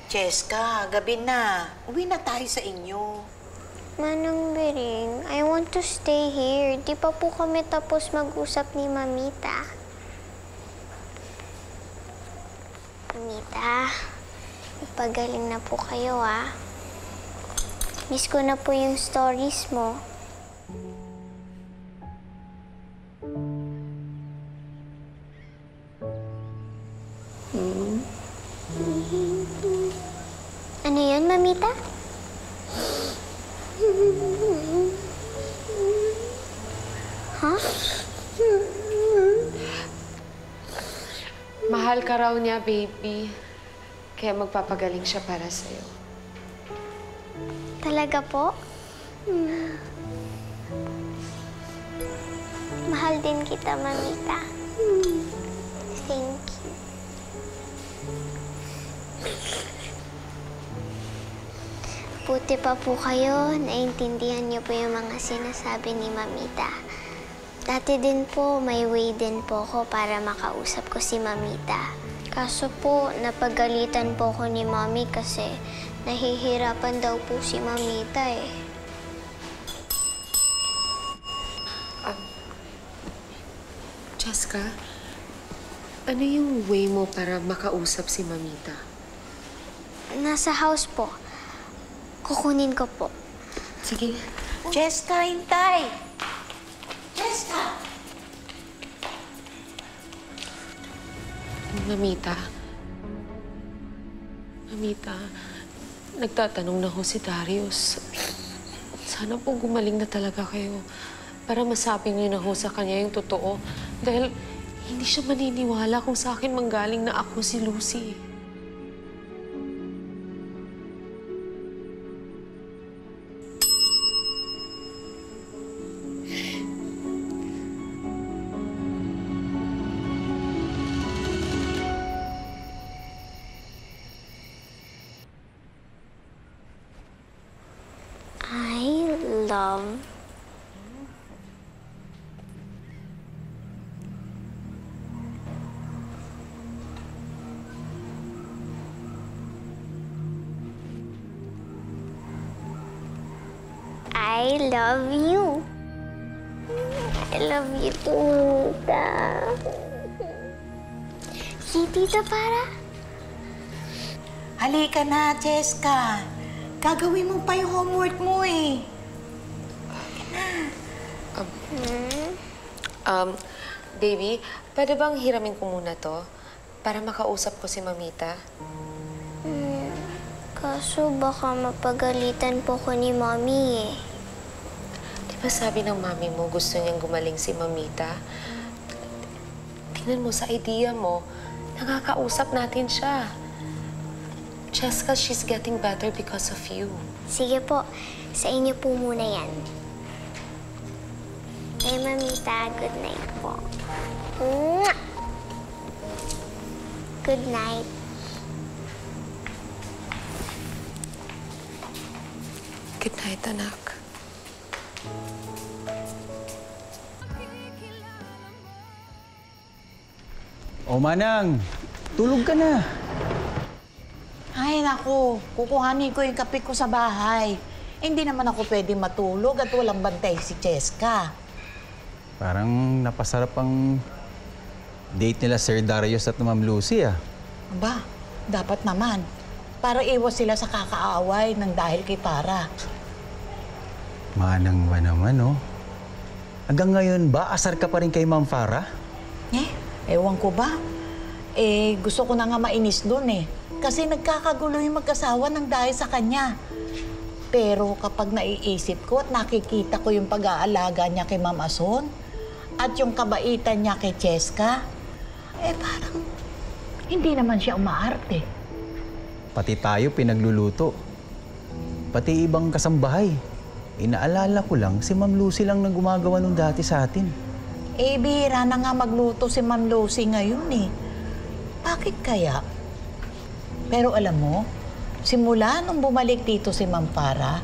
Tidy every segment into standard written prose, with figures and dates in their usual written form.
Cheska, gabi na. Uwi na tayo sa inyo. Manang Bering, I want to stay here. Di pa po kami tapos mag-usap ni Mamita. Mamita, pagaling na po kayo, ah. Miss ko na po yung stories mo. Ano yun, Mamita? Ha? Mahal ka raw niya, baby. Kaya magpapagaling siya para sa'yo. Talaga po? Mahal din kita, Mamita. Thank you. Buti pa po kayo, naintindihan niyo po yung mga sinasabi ni Mamita. Dati din po, may way din po ako para makausap ko si Mamita. Kaso po, napagalitan po ko ni Mami kasi nahihirapan daw po si Mamita eh. Cheska, ano yung way mo para makausap si Mamita? Nasa house po. Kukunin ko po. Sige. Cheska, hintay! Cheska! Mamita. Mamita, nagtatanong na ho si Darius. Sana po gumaling na talaga kayo para masabi niyo na ho sa kanya yung totoo. Dahil hindi siya maniniwala kung sa akin manggaling na ako si Lucy. I love I love you. I love you too, Tita. Si Tita Para. Halika na, Cheska. Gagawin mo pa yung homework mo eh. Baby, pwede bang hiramin ko muna to para makausap ko si Mamita? Kaso baka mapagalitan po ko ni Mommy eh. Di ba sabi ng mami mo gusto niyang gumaling si Mamita? Tingnan mo sa idea mo, nakakausap natin siya. Cheska, she's getting better because of you. Sige po, sa inyo po muna yan. Eh, Mamita, good night po. Mwah! Good night. Good night, anak. O, Manang, tulog ka na. Ay, naku. Kukuhanin ko yung kape ko sa bahay. Hindi naman ako pwede matulog at walang bantay si Cheska. Parang napasarap ang date nila Sir Darius at Ma'am Lucy, ah. Aba, dapat naman. Para iwas sila sa kakaaway ng dahil kay Para. Manang ba naman, oh? Hanggang ngayon ba, asar ka pa rin kay Ma'am Farah? Ewan ko ba? Gusto ko na nga mainis doon eh. Kasi nagkakagulo yung mag-asawa ng dahil sa kanya. Pero kapag naiisip ko at nakikita ko yung pag-aalaga niya kay Ma'am Ason at yung kabaitan niya kay Cheska, parang hindi naman siya umaarte. Pati tayo pinagluluto. Pati ibang kasambahay. Inaalala ko lang, si Ma'am Lucy lang nang gumagawa nung dati sa atin. Bihira na nga magluto si Ma'am Lucy ngayon eh. Bakit kaya? Pero alam mo, simula nung bumalik dito si Ma'am Farah,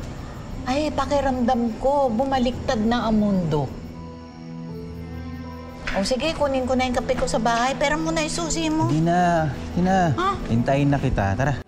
ay pakiramdam ko, bumaliktad na ang mundo. O sige, kunin ko na yung kape ko sa bahay, pero muna yung susi mo. Hindi na. Ha? Hintayin na kita. Tara.